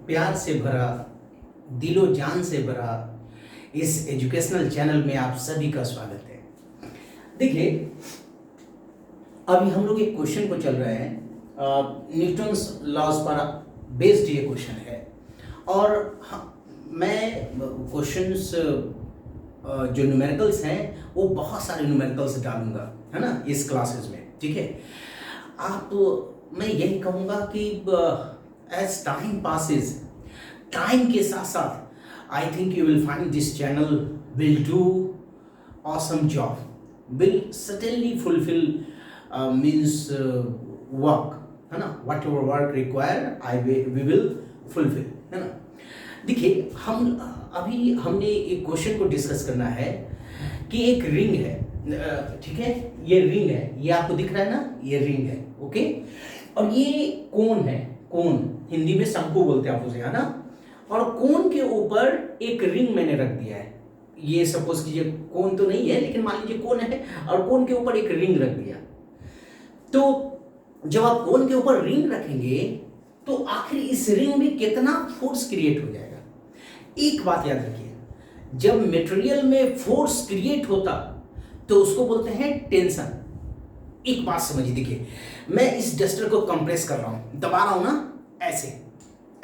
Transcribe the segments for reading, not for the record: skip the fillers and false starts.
प्यार से भरा, दिलो जान से भरा इस एजुकेशनल चैनल में आप सभी का स्वागत है। देखिए, अभी हम लोग एक क्वेश्चन को चल रहे हैं, न्यूटन्स लॉज पर बेस्ड ये क्वेश्चन है। और मैं क्वेश्चंस जो न्यूमेरिकल्स हैं वो बहुत सारे न्यूमेरिकल्स डालूंगा, है ना, इस क्लासेस में। ठीक है, मैं यही कहूँगा कि एज टाइम पासिस, टाइम के साथ साथ I think you will find this channel will do awesome job, will certainly fulfil means work, है ना, whatever work require we will fulfil, है ना। देखिए, हमने एक क्वेश्चन को डिस्कस करना है कि एक रिंग है, ठीक है, ये रिंग है, ये आपको दिख रहा है ना, ये रिंग है, ओके। और ये कोन है, कोन हिंदी में शंकु बोलते हैं आप उसे, है ना। और कोन के ऊपर एक रिंग मैंने रख दिया है। ये सपोज कीजिए कोन तो नहीं है, लेकिन मान लीजिए कोन है और कोन के ऊपर एक रिंग रख दिया। तो जब आप कोन के ऊपर रिंग रखेंगे तो आखिर इस रिंग में कितना फोर्स क्रिएट हो जाएगा। एक बात याद रखिए, जब मटेरियल में फोर्स क्रिएट होता तो उसको बोलते हैं टेंशन। एक बात समझिए, देखिए मैं इस डस्टर को कंप्रेस कर रहा हूं, दबा रहा हूं ना, ऐसे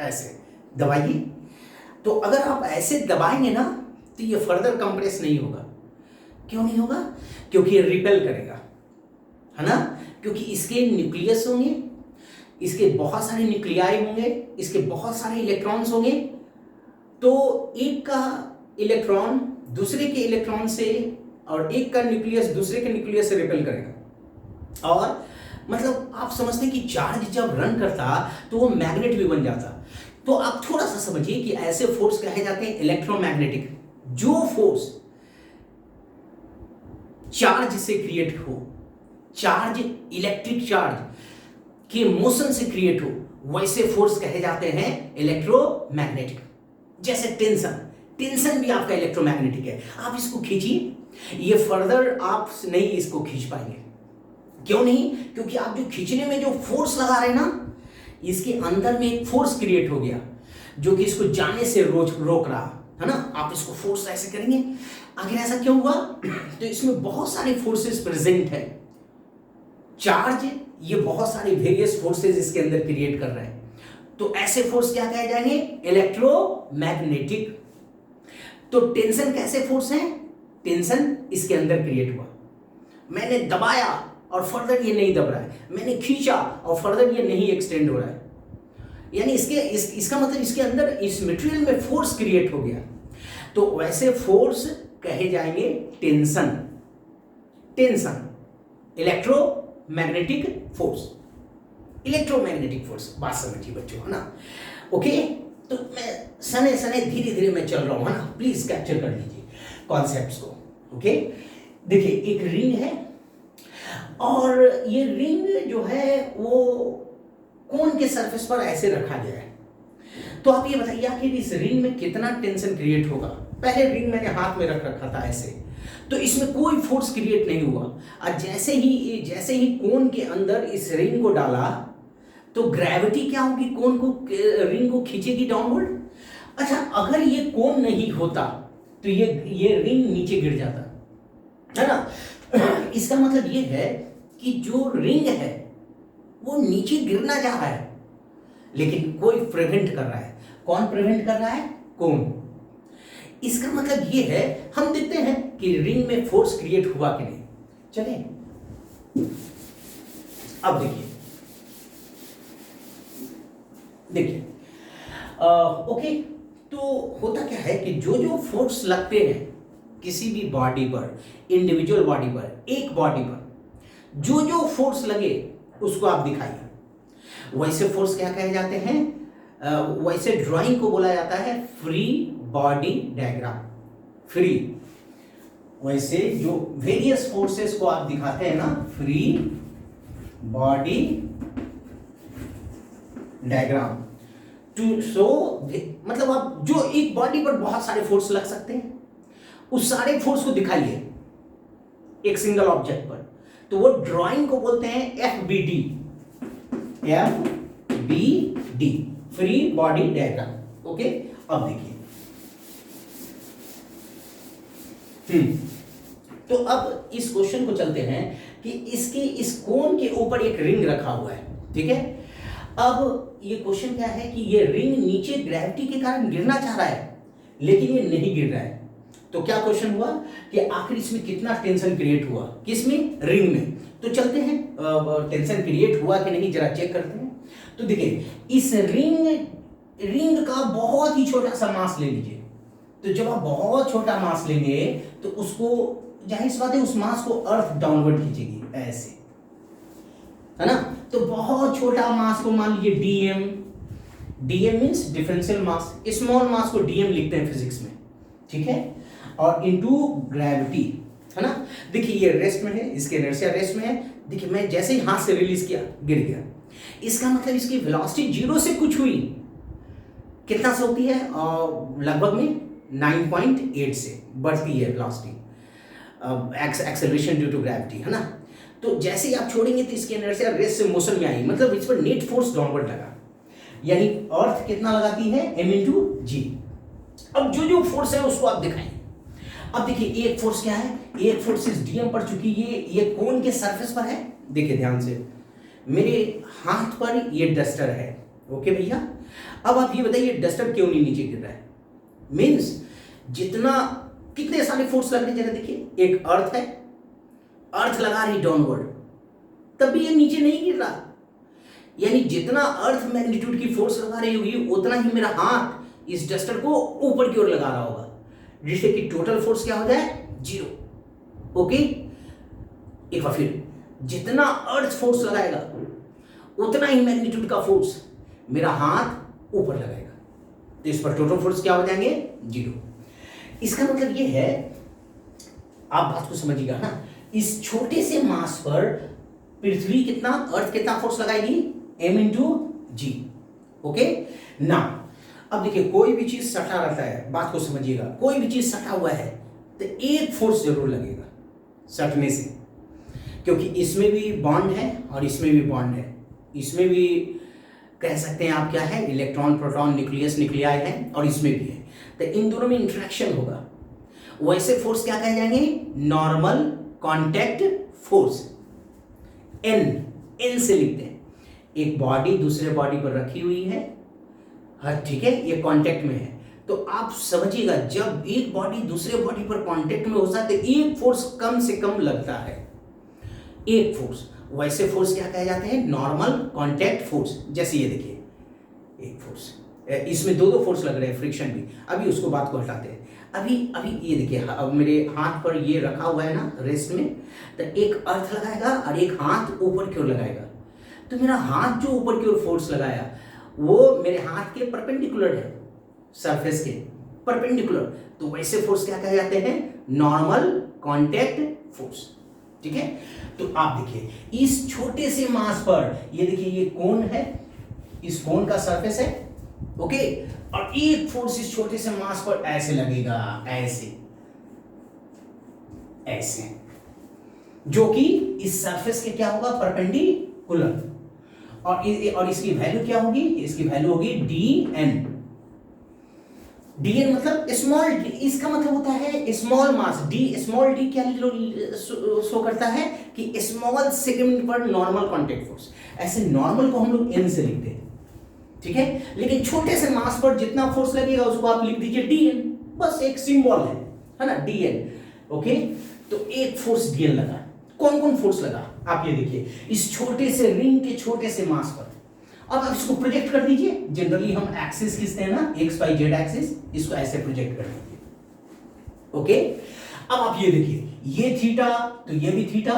ऐसे दबाइए। तो अगर आप ऐसे दबाएंगे ना तो ये फर्दर कंप्रेस नहीं होगा। क्यों नहीं होगा? क्योंकि ये रिपेल करेगा, है ना, क्योंकि इसके न्यूक्लियस होंगे, इसके बहुत सारे न्यूक्लियाई होंगे, इसके बहुत सारे इलेक्ट्रॉन्स होंगे। तो एक का इलेक्ट्रॉन दूसरे के इलेक्ट्रॉन से और एक का न्यूक्लियस दूसरे के न्यूक्लियस से रिपेल करेगा। और मतलब आप समझते हैं कि चार्ज जब रन करता तो वो मैग्नेट भी बन जाता। तो आप थोड़ा सा समझिए कि ऐसे फोर्स कहे जाते हैं इलेक्ट्रोमैग्नेटिक। जो फोर्स चार्ज से क्रिएट हो, चार्ज इलेक्ट्रिक चार्ज के मोशन से क्रिएट हो, वैसे फोर्स कहे जाते हैं इलेक्ट्रोमैग्नेटिक। जैसे टेंशन भी आपका इलेक्ट्रोमैग्नेटिक है। आप इसको खींचिए, ये फर्दर आप नहीं इसको खींच पाएंगे। क्यों नहीं? क्योंकि आप जो खींचने में जो फोर्स लगा रहे हैं ना, इसके अंदर में एक फोर्स क्रिएट हो गया जो कि इसको जाने से रोक रहा, है ना। आप इसको फोर्स ऐसे करेंगे, आखिर ऐसा क्यों हुआ? तो इसमें बहुत सारे फोर्सेस प्रेजेंट है। चार्ज, ये बहुत सारे वेरियस फोर्सेस इसके अंदर क्रिएट कर रहे हैं। तो ऐसे फोर्स क्या कहे जाएंगे? इलेक्ट्रोमैग्नेटिक। तो टेंशन कैसे फोर्स है? टेंशन इसके अंदर क्रिएट हुआ, मैंने दबाया और फर्दर ये नहीं दब रहा है, मैंने खींचा और फर्दर ये नहीं एक्सटेंड हो रहा है, यानी इसका मतलब इसके अंदर इस मटेरियल में फोर्स क्रिएट हो गया। तो वैसे फोर्स कहे जाएंगे tension. Tension electromagnetic force, electromagnetic force. बात समझिए बच्चों, है ना। ओके, तो मैं सने सने धीरे धीरे मैं चल रहा हूं, है ना। प्लीज कैप्चर कर लीजिए कॉन्सेप्ट्स को। ओके, देखिए एक रिंग है और ये रिंग जो है वो कोन के सरफेस पर ऐसे रखा गया है। तो आप ये बताइए आखिर इस रिंग में कितना टेंशन क्रिएट होगा। पहले रिंग मैंने हाथ में रख रखा था ऐसे, तो इसमें कोई फोर्स क्रिएट नहीं हुआ। और जैसे ही कोन के अंदर इस रिंग को डाला तो ग्रेविटी क्या होगी? कोन को, रिंग को खींचेगी डाउनवर्ड। अच्छा, अगर ये कोन नहीं होता तो ये रिंग नीचे गिर जाता, है ना। इसका मतलब ये है कि जो रिंग है वो नीचे गिरना चाह रहा है, लेकिन कोई प्रिवेंट कर रहा है। कौन प्रिवेंट कर रहा है? कोन। इसका मतलब ये है, हम देखते हैं कि रिंग में फोर्स क्रिएट हुआ कि नहीं। चलिए अब देखिए ओके, तो होता क्या है कि जो फोर्स लगते हैं किसी भी बॉडी पर, इंडिविजुअल बॉडी पर, एक बॉडी पर जो फोर्स लगे उसको आप दिखाइए। वैसे फोर्स क्या कहे जाते हैं? वैसे ड्राइंग को बोला जाता है फ्री बॉडी डायग्राम। फ्री, वैसे जो वेरियस फोर्सेस को आप दिखाते हैं ना, free body diagram to show, मतलब आप जो एक बॉडी पर बहुत सारे फोर्स लग सकते हैं, उस सारे फोर्स को दिखाइए एक सिंगल ऑब्जेक्ट पर। तो वो ड्राइंग को बोलते हैं FBD। FBD free body diagram. Okay, अब देखिए, तो अब इस क्वेश्चन को चलते हैं कि इसके इस कोन के ऊपर एक रिंग रखा हुआ है, ठीक है। अब ये क्वेश्चन क्या है कि ये रिंग नीचे ग्रेविटी के कारण गिरना चाह रहा है, लेकिन ये नहीं गिर रहा है। तो क्या क्वेश्चन हुआ कि आखिर इसमें कितना टेंशन क्रिएट हुआ, किसमें, रिंग में। तो चलते हैं, टेंशन क्रिएट हुआ कि नहीं जरा चेक करते हैं। तो देखिए, इस रिंग का बहुत ही छोटा सा मास ले लीजिए। तो जब आप बहुत छोटा मास लेंगे तो उसको, जाहिर सी बात है, उस मास को अर्थ डाउनवर्ड खींचेगी ऐसे, है ना। तो बहुत छोटा मास को मान लीजिए DM means differential mass, small mass को डीएम लिखते हैं फिजिक्स में, ठीक है, और इनटू ग्रेविटी, है ना। देखिए ये रेस्ट में है, इसके इनर्शिया रेस्ट में है। देखिए मैं जैसे ही हाथ से रिलीज किया, गिर गया। इसका मतलब इसकी वेलोसिटी जीरो से कुछ हुई, कितना से होती है, लगभग में 9.8 से बढ़ती है velocity, acceleration due to gravity, है ना। तो जैसे ही आप छोड़ेंगे तो इसके इनर्शिया रेस्ट से मोशन में आई, मतलब इस पर नेट फोर्स डाउनवर्ड लगा, यानी अर्थ कितना लगाती है, m/g। अब जो फोर्स है उसको आप दिखाएं। अब देखिए एक फोर्स क्या है, एक फोर्स इस डीएम पर, चूंकि ये कोन के सरफेस पर है। देखिए ध्यान से, मेरे हाथ पर ये डस्टर है, ओके भैया। अब आप ये बताइए डस्टर क्यों नहीं नीचे गिर रहा है, मीन्स जितना, कितने सारे फोर्स लग रहे हैं, जरा देखिए, एक अर्थ है, अर्थ लगा रही डाउनवर्ड, तब भी ये नीचे नहीं गिर रहा। यानी जितना अर्थ मैग्नीट्यूड की फोर्स लगा रही होगी उतना ही मेरा हाथ इस डस्टर को ऊपर की ओर लगा रहा होगा, जिससे कि टोटल फोर्स क्या हो जाए, 0। ओके, एक बार फिर, जितना अर्थ फोर्स लगाएगा उतना ही मैग्नीट्यूड का फोर्स मेरा हाथ ऊपर लगाएगा, तो इस पर टोटल फोर्स क्या हो जाएंगे, 0। इसका मतलब ये है, आप बात को समझिएगा ना, इस छोटे से मास पर पृथ्वी कितना, अर्थ कितना फोर्स लगाएगी, m/g। ओके ना। अब देखिए कोई भी चीज सटा रहता है, बात को समझिएगा, कोई भी चीज सटा हुआ है तो एक फोर्स जरूर लगेगा सटने से, क्योंकि इसमें भी बॉन्ड है और इसमें भी बॉन्ड है, इसमें भी कह सकते हैं आप क्या है, इलेक्ट्रॉन प्रोटॉन न्यूक्लियस न्यूक्लियाई है, और इसमें भी है, तो इन दोनों में इंटरेक्शन होगा। वैसे फोर्स क्या कहे जाएंगे, नॉर्मल कॉन्टैक्ट फोर्स, एन से लिखते हैं। एक बॉडी दूसरे बॉडी पर रखी हुई है, हाँ ठीक है, ये कांटेक्ट में है, तो आप समझिएगा जब एक बॉडी दूसरे बॉडी पर कांटेक्ट में होता है तो एक फोर्स कम से कम लगता है, एक फोर्स। वैसे फोर्स क्या कहे जाते हैं, नॉर्मल कांटेक्ट फोर्स। जैसे ये देखिए एक फोर्स, इसमें दो फोर्स लग रहे हैं, फ्रिक्शन भी। अभी उसको बात को हटाते हैं। अभी ये देखिए, अब मेरे हाथ पर ये रखा हुआ है ना रेस्ट में, तो एक अर्थ लगाएगा और एक हाथ ऊपर की ओर लगाएगा, तो मेरा हाथ जो ऊपर की ओर फोर्स लगाया वो मेरे हाथ के परपेंडिकुलर है, सरफेस के परपेंडिकुलर, तो वैसे फोर्स क्या कहे जाते हैं, नॉर्मल कांटेक्ट फोर्स, ठीक है। तो आप देखिए इस छोटे से मास पर, ये देखिए ये कोन है, इस कोन का सरफेस है, ओके, और एक फोर्स इस छोटे से मास पर ऐसे लगेगा, ऐसे, जो कि इस सरफेस के क्या होगा, परपेंडिकुलर, और इसकी वैल्यू क्या होगी, इसकी वैल्यू होगी dn। dn मतलब स्मॉल, इसका मतलब होता है स्मॉल मास। स्मॉल डी क्या शो करता है कि स्मॉल सेगमेंट पर नॉर्मल कांटेक्ट फोर्स। ऐसे नॉर्मल को हम लोग n से लिखते हैं, ठीक है, लेकिन छोटे से मास पर जितना फोर्स लगेगा उसको आप लिख दीजिए dn, बस एक सिंबल है ना, dn। ओके, तो एक फोर्स dn लगा। कौन कौन फोर्स लगा, आप ये देखिए, इस छोटे से रिंग के छोटे से मास पर। अब आप इसको प्रोजेक्ट कर दीजिए, जनरली हम एक्सिस खींचते हैं ना, एक्स वाई जेड एक्सिस, इसको ऐसे प्रोजेक्ट कर दीजिए। ओके, अब आप ये देखिए, ये थीटा तो ये भी थीटा,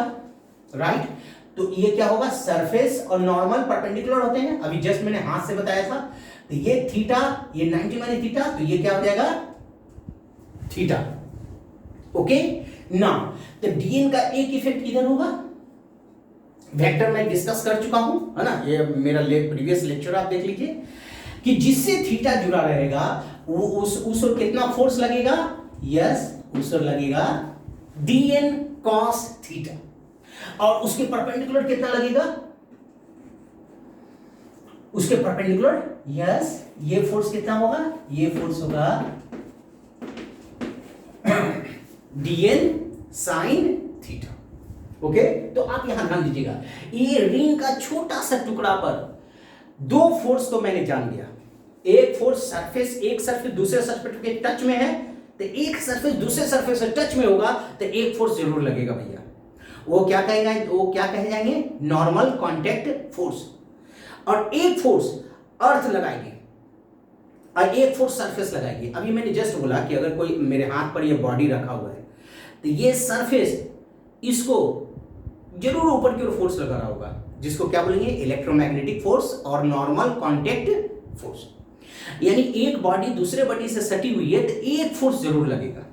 राइट, तो ये क्या होगा, सरफेस और नॉर्मल परपेंडिकुलर होते हैं, अभी जस्ट मैंने हाथ से बताया था। तो ये थीटा, ये 90 माइनस थीटा, तो ये क्या हो जाएगा, थीटा। ओके ना, तो dn का एक इफेक्ट किधर होगा, वेक्टर मैं डिस्कस कर चुका हूं, है ना, ये मेरा प्रीवियस लेक्चर आप देख लीजिए, कि जिससे थीटा जुड़ा रहेगा वो उस ओर कितना फोर्स लगेगा, यस, उस ओर लगेगा dn cos थीटा, और उसके परपेंडिकुलर कितना लगेगा, उसके परपेंडिकुलर, यस, ये फोर्स कितना होगा, ये फोर्स होगा dn sin थीटा। ओके, तो आप यहां ध्यान दीजिएगा, ये रिंग का छोटा सा टुकड़ा पर दो फोर्स तो मैंने जान लिया। एक फोर्स सरफेस, एक सरफेस दूसरे सरफेस के टच में है, तो एक सरफेस दूसरे सरफेस से टच में होगा तो एक फोर्स जरूर लगेगा भैया। वो क्या कहेगा, वो क्या कहे जाएंगे, नॉर्मल कांटेक्ट फोर्स। और एक फोर्स अर्थ लगाएगी और एक फोर्स सरफेस लगाएगी। अभी मैंने जस्ट बोला कि अगर कोई मेरे हाथ पर ये बॉडी रखा हुआ है तो ये सरफेस इसको जरूर ऊपर की ओर फोर्स लगा रहा होगा, जिसको क्या बोलेंगे, इलेक्ट्रोमैग्नेटिक फोर्स और नॉर्मल कांटेक्ट फोर्स। यानी एक बॉडी दूसरे बॉडी से सटी हुई है तो एक फोर्स जरूर लगेगा,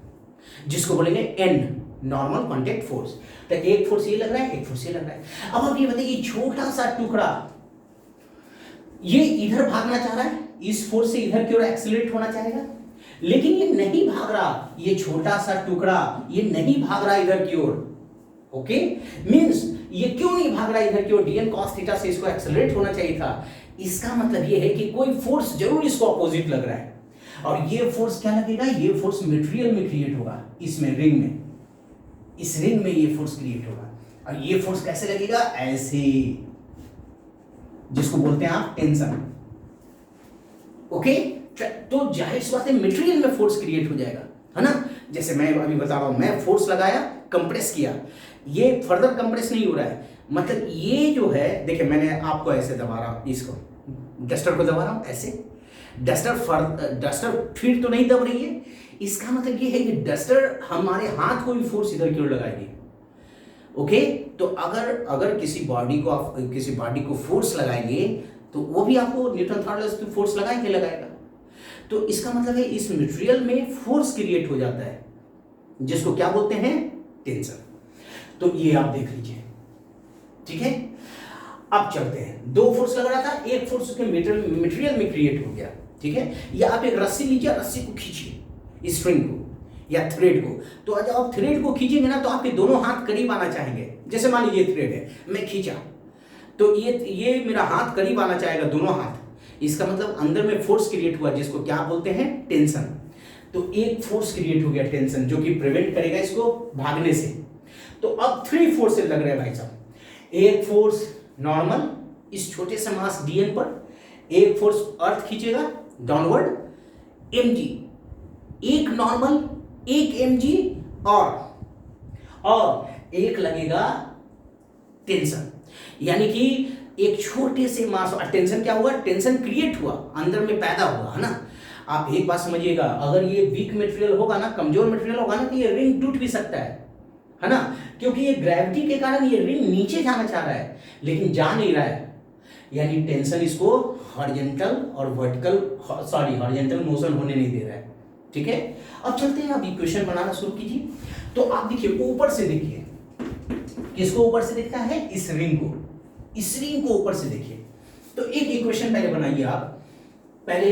जिसको बोलेंगे एन, नॉर्मल कांटेक्ट फोर्स। तो एक फोर्स ये लग रहा है, एक फोर्स ये लग रहा है। अब आप ये बताइए, छोटा सा टुकड़ा ये इधर भागना चाह रहा है, इस फोर्स से इधर की ओर एक्सीलरेट होना चाहेगा, लेकिन ये नहीं भाग रहा, ये छोटा सा टुकड़ा ये नहीं भाग रहा इधर की ओर। ओके, मींस ये क्यों नहीं भाग रहा इधर की ओर, dn cos थीटा से इसको एक्सेलरेट होना चाहिए था। इसका मतलब ये है कि कोई फोर्स जरूर इसको अपोजिट लग रहा है, और ये फोर्स क्या लगेगा, ये फोर्स मटेरियल में क्रिएट होगा, इसमें रिंग में, इस रिंग में ये फोर्स क्रिएट होगा। और ये फोर्स कैसे लगेगा, ऐसे, जिसको बोलते हैं आप टेंशन। ओके, तो जाहिर सी बात है मटेरियल में फोर्स क्रिएट हो जाएगा, है ना। जैसे मैं अभी बता रहा हूं, मैं फोर्स लगाया, कंप्रेस किया, ये फर्दर कंप्रेस नहीं हो रहा है, मतलब ये जो है, देखिए मैंने आपको ऐसे दबा रहा हूं, इसको डस्टर को दबा रहा हूं ऐसे, डस्टर फिर तो नहीं दब रही है, इसका मतलब ये है कि डस्टर हमारे हाथ को भी फोर्स इधर की ओर लगाएगी। ओके, तो अगर किसी बॉडी को आप किसी बॉडी को फोर्स लगाएंगे तो वो भी आपको न्यूटन थर्ड लॉ से फोर्स लगाएगा। तो इसका मतलब है इस मटेरियल में फोर्स क्रिएट हो जाता है, जिसको क्या बोलते हैं, टेंशन। तो ये आप देख लीजिए, ठीक है। अब चलते हैं, दो फोर्स लग रहा था, एक फोर्स उसके मटेरियल में क्रिएट हो गया, ठीक है। या आप एक रस्सी लीजिए, रस्सी को खींचिए, इस स्ट्रिंग को या थ्रेड को, तो जब आप थ्रेड को खींचेंगे ना तो आपके दोनों हाथ करीब आना चाहेंगे। जैसे मान लीजिए थ्रेड है, मैं खींचा तो ये मेरा हाथ करीब आना चाहेगा, दोनों हाथ, इसका मतलब अंदर में फोर्स क्रिएट हुआ, जिसको क्या बोलते हैं, टेंशन। तो एक फोर्स क्रिएट हो गया टेंशन, जो कि प्रिवेंट करेगा इसको भागने से। तो अब थ्री फोर्सेस लग रहे हैं भाई साहब। एक फोर्स नॉर्मल इस छोटे से मास dn पर, एक फोर्स अर्थ खींचेगा डाउनवर्ड mg, एक नॉर्मल, एक mg, और एक लगेगा टेंशन। यानी कि एक छोटे से मास, और टेंशन क्या हुआ, टेंशन क्रिएट हुआ, अंदर में पैदा हुआ, है ना। आप एक बात समझिएगा, अगर ये वीक मटेरियल होगा ना, कमजोर मटेरियल होगा ना, तो ये रिंग टूट भी सकता है ना, क्योंकि ये ग्रेविटी के कारण ये रिंग नीचे जाना चाह रहा है लेकिन जा नहीं रहा है, यानी टेंशन इसको हॉरिजॉन्टल और वर्टिकल, हॉरिजॉन्टल मोशन होने नहीं दे रहा है, ठीक है। अब चलते हैं, अब इक्वेशन बनाना शुरू कीजिए। तो आप देखिए, ऊपर से देखिए, किसको ऊपर से दिखता है, इस रिंग को, इस रिंग को ऊपर से देखिए। तो एक इक्वेशन पहले बनाइए आप। पहले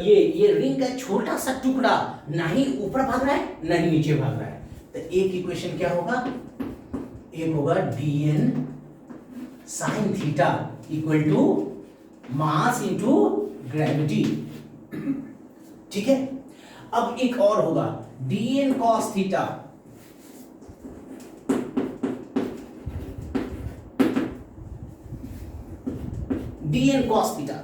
ये रिंग का छोटा सा टुकड़ा ना ही ऊपर भाग रहा है ना ही नीचे भाग रहा है, तो एक इक्वेशन क्या होगा, एक होगा dn sin theta equal to mass into gravity, ठीक है। अब एक और होगा dn cos theta dn cos theta.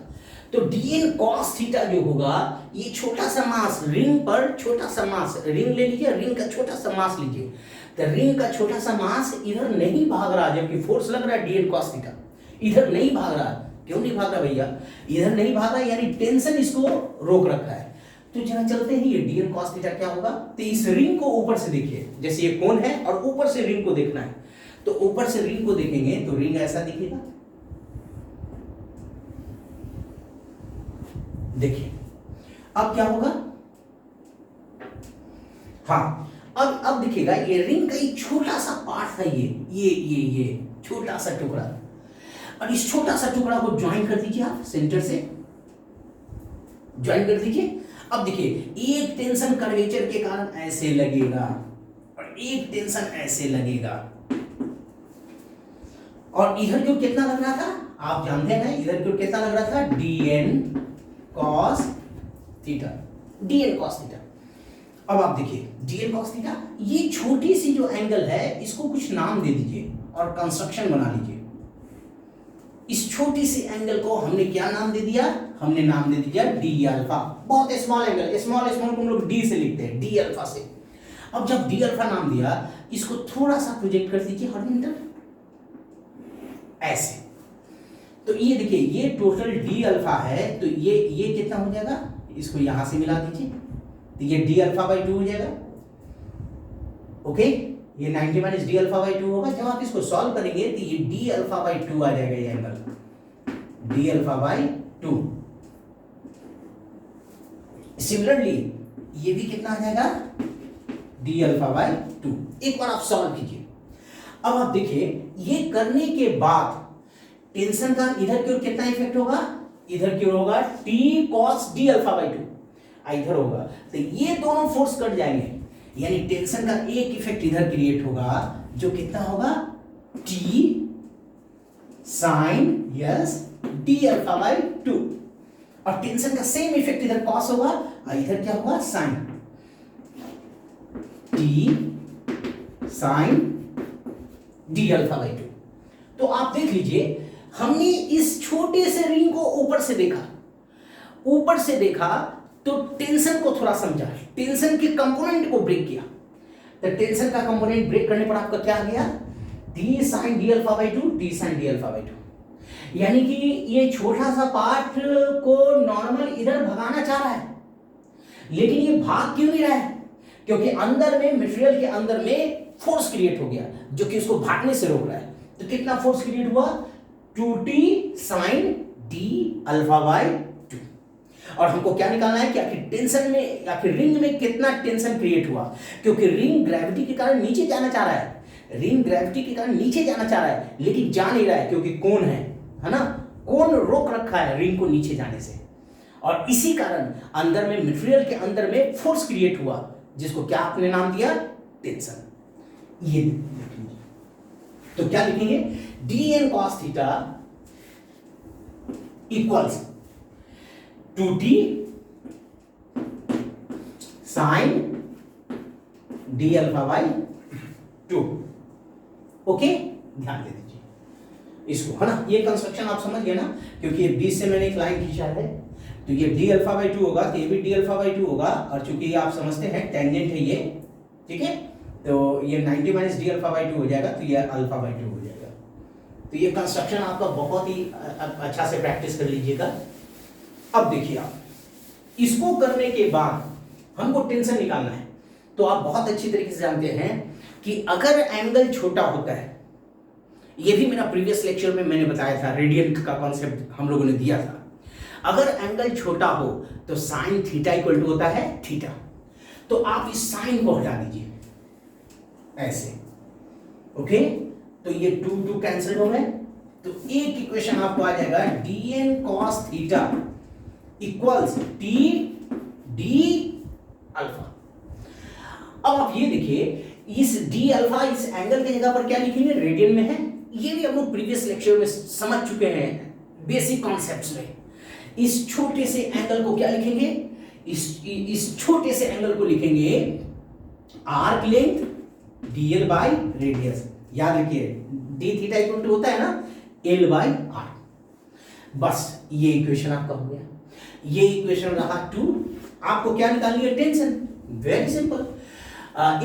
तो dn cos थीटा जो होगा, ये छोटा सा मास, रिंग पर छोटा सा मास, रिंग ले लीजिए, रिंग का छोटा सा मास लीजिए, तो रिंग का छोटा सा मास इधर नहीं भाग रहा, जबकि फोर्स लग रहा है dn cos थीटा, इधर नहीं भाग रहा। क्यों नहीं भाग रहा भैया, इधर नहीं भाग रहा, यानी टेंशन इसको रोक रखा है। तो जरा चलते हैं, ये dn cos थीटा क्या होगा, तो इस रिंग को ऊपर से देखिए, जैसे ये कोन है और ऊपर से रिंग को देखना है, तो ऊपर से रिंग को देखेंगे तो रिंग ऐसा दिखेगा, देखिए। अब क्या होगा, हाँ, अब दिखेगा, ये रिंग का एक छोटा सा पार्ट था, ये छोटा सा टुकड़ा, और इस छोटा सा टुकड़ा को ज्वाइन कर दीजिए आप, सेंटर से ज्वाइन कर दीजिए। अब देखिए, एक टेंशन कर्वेचर के कारण ऐसे लगेगा और एक टेंशन ऐसे लगेगा, और इधर जो कितना लग रहा था, आप जानते हैं इधर की ओर कितना लग रहा था, dn cos theta, dn cos theta. अब आप देखिए dn cos थीटा, ये छोटी सी जो एंगल है इसको कुछ नाम दे दीजिए और कंस्ट्रक्शन बना लीजिए। इस छोटी सी एंगल को हमने क्या नाम दे दिया, हमने नाम दे दिया डी अल्फा। बहुत स्मॉल एंगल, स्मॉल स्मॉल को हम लोग डी से लिखते हैं, डी अल्फा से। अब जब डी अल्फा नाम दिया, इसको थोड़ा सा प्रोजेक्ट कर दीजिए हॉरिजॉन्टल, ऐसे। तो ये देखिए ये टोटल डी अल्फा है, तो ये कितना हो जाएगा, इसको यहां से मिला दीजिए, तो ये डी अल्फा बाई 2 हो जाएगा। ओके, ये 90 माइनस डी अल्फा बाई 2 होगा। जब आप इसको सॉल्व करेंगे तो ये डी अल्फा बाई 2 आ जाएगा, ये angle D alpha by 2। Similarly ये भी कितना आ जाएगा, डी अल्फा बाई 2। एक बार आप सॉल्व कीजिए। अब आप देखिए ये करने के बाद टेंशन का इधर की ओर कितना इफेक्ट होगा, इधर की ओर होगा T cos D alpha by 2, इधर होगा, तो ये दोनों फोर्स कट जाएंगे, यानी टेंशन का एक इफेक्ट इधर क्रिएट होगा जो कितना होगा, T sine yes d alpha by 2, और टेंशन का सेम इफेक्ट इधर कॉस होगा और इधर क्या होगा, sine T sine d alpha by 2। तो आप देख लीजिए हमने इस छोटे से रिंग को ऊपर से देखा तो टेंशन को थोड़ा समझा, टेंशन के कंपोनेंट को ब्रेक किया, तो टेंशन का कंपोनेंट ब्रेक करने पर आपका क्या आ गया, T sine d alpha by 2, T sine d alpha by 2। यानी कि ये छोटा सा पार्ट को नॉर्मल इधर भगाना चाह रहा है, लेकिन ये भाग क्यों नहीं रहा है, क्योंकि अंदर में मटेरियल के अंदर में फोर्स क्रिएट हो गया जो कि उसको भागने से रोक रहा है। तो कितना फोर्स क्रिएट हुआ, 2t sine d alpha by 2। और हमको क्या निकालना है कि आखिर टेंशन में, आखिर रिंग में कितना टेंशन क्रिएट हुआ, क्योंकि रिंग ग्रेविटी के कारण नीचे जाना चाह रहा है, रिंग ग्रेविटी के कारण नीचे जाना चाह रहा है, लेकिन जा नहीं रहा है क्योंकि कोन है ना, कोन रोक रखा है रिंग को नीचे जाने से। और इसी कारण अंदर में मटेरियल के अंदर में फोर्स क्रिएट हुआ जिसको क्या आपने नाम दिया, टेंशन। ये तो क्या लिखेंगे, dn cos theta equals 2t sine d alpha by 2। Okay, ध्यान दे दीजिए इसको, है ना, ये कंस्ट्रक्शन आप समझ गए ना, क्योंकि ये 20 से मैंने एक लाइन खींचा है, तो ये डी अल्फा बाई 2 होगा, तो ये भी डी अल्फा बाई 2 होगा, और चूंकि ये आप समझते हैं टेंजेंट है ये, ठीक है, तो ये 90 माइनस डी अल्फा बाई 2 हो जाएगा, तो ये अल्फा बाई 2 हो जाएगा। तो ये कंस्ट्रक्शन आपका बहुत ही अच्छा से प्रैक्टिस कर लीजिएगा। अब देखिए आप इसको करने के बाद हमको टेंशन निकालना है, तो आप बहुत अच्छी तरीके से जानते हैं कि अगर एंगल छोटा होता है, ये भी मेरा प्रीवियस लेक्चर में मैंने बताया था, रेडियन का कॉन्सेप्ट हम लोगों ने दिया था, अगर एंगल छोटा हो तो साइन थीटा इक्वल टू होता है थीटा। तो आप इस साइन को हटा दीजिए ऐसे, ओके, तो ये 2 कैंसिल हो गए, तो एक इक्वेशन आपको आ जाएगा dn cos theta equals t d alpha. अब आप ये देखिए इस d अल्फा इस एंगल की जगह पर क्या लिखेंगे, रेडियन में है, ये भी हम लोग प्रीवियस लेक्चर में समझ चुके हैं बेसिक कॉन्सेप्ट्स में। इस छोटे से एंगल को क्या लिखेंगे, इस छोटे से एंगल को लिखेंगे arc length dl by radius. याद रखिए d थीटा इक्वल टू होता है ना l बाई r। बस ये इक्वेशन आपका हो गया, ये इक्वेशन रहा 2। आपको क्या निकालनी है, टेंशन, वेरी सिंपल।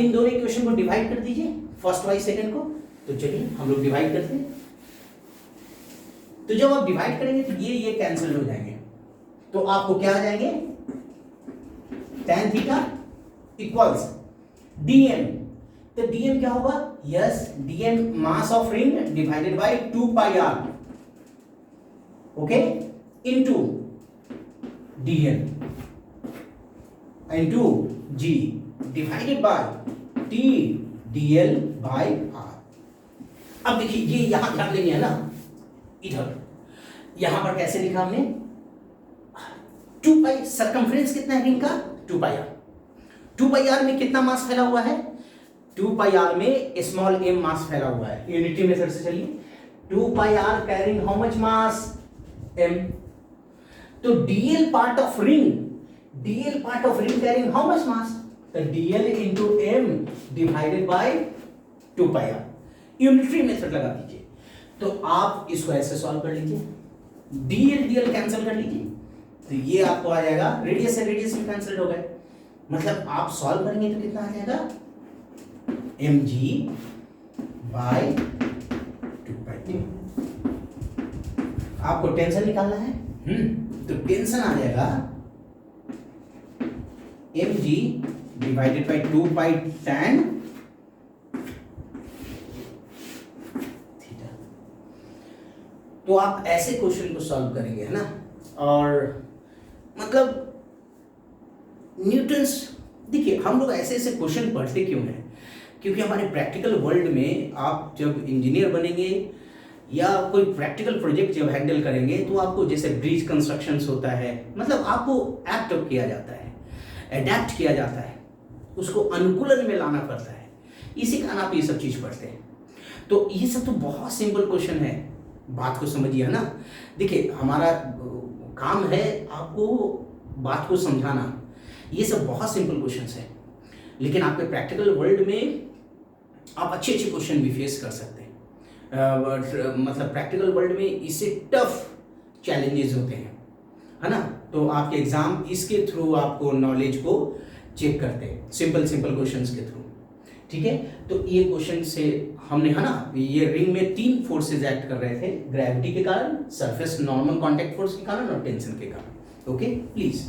इन दोनों इक्वेशन को डिवाइड कर दीजिए, फर्स्ट बाई सेकंड को। तो चलिए हम लोग डिवाइड करते हैं। तो जब आप डिवाइड करेंगे तो ये कैंसिल हो जाएंगे, तो आपको क्या आ जाएंगे, tan थीटा इक्वल्स dm। तो dm क्या होगा, yes dm mass of ring divided by 2 pi r, okay, into dn into g divided by t dl by r। अब देखिए ये यहां ध्यान देंगे ना, इधर यहां पर कैसे लिखा हमने, 2 पाई, सरकमफ्रेंस कितना है रिंग का, 2 पाई r। 2 पाई r में कितना मास फैला हुआ है, 2 पाई r में स्मॉल m मास फैला हुआ है। यूनिटी मेथड से चलिए, 2 pi r carrying how much mass? m. तो dl part of ring carrying how much mass? The dl into m divided by 2 pi r. Unitary method लगा दीजिए। तो आप इसको ऐसे सॉल्व कर लीजिए, dl कैंसिल कर लीजिए, तो ये आपको आ जाएगा, रेडियस से रेडियस में कैंसिल हो गए, मतलब आप सॉल्व करेंगे तो कितना आ जाएगा? mg बाय 2 पाई। आपको टेंशन निकालना है, तो टेंशन आ जाएगा mg divided by 2 pi tan theta. तो आप ऐसे क्वेश्चन को सॉल्व करेंगे, है ना। और मतलब न्यूटन्स, देखिए हम लोग ऐसे ऐसे क्वेश्चन पढ़ते क्यों हैं? क्योंकि हमारे प्रैक्टिकल वर्ल्ड में आप जब इंजीनियर बनेंगे या कोई प्रैक्टिकल प्रोजेक्ट जब हैंडल करेंगे तो आपको जैसे ब्रिज कंस्ट्रक्शंस होता है, मतलब आपको एप्ट किया जाता है, अडेप्ट किया जाता है, उसको अनुकूलन में लाना पड़ता है, इसी कारण आप ये सब चीज़ पढ़ते हैं। तो ये सब तो बहुत सिंपल क्वेश्चन है, बात को समझिए, है ना। देखिए हमारा काम है आपको बात को समझाना, ये सब बहुत सिंपल क्वेश्चंस है, लेकिन आपके प्रैक्टिकल वर्ल्ड में आप अच्छे अच्छे क्वेश्चन भी फेस कर सकते हैं। मतलब प्रैक्टिकल वर्ल्ड में इससे टफ चैलेंजेस होते हैं, है ना। तो आपके एग्जाम इसके थ्रू आपको नॉलेज को चेक करते हैं, सिंपल सिंपल क्वेश्चंस के थ्रू, ठीक है। तो ये क्वेश्चन से हमने, है ना, ये रिंग में 3 फोर्सेज एक्ट कर रहे थे, ग्रेविटी के कारण, सरफेस नॉर्मल कॉन्टैक्ट फोर्स के कारण और टेंशन के कारण। Okay please.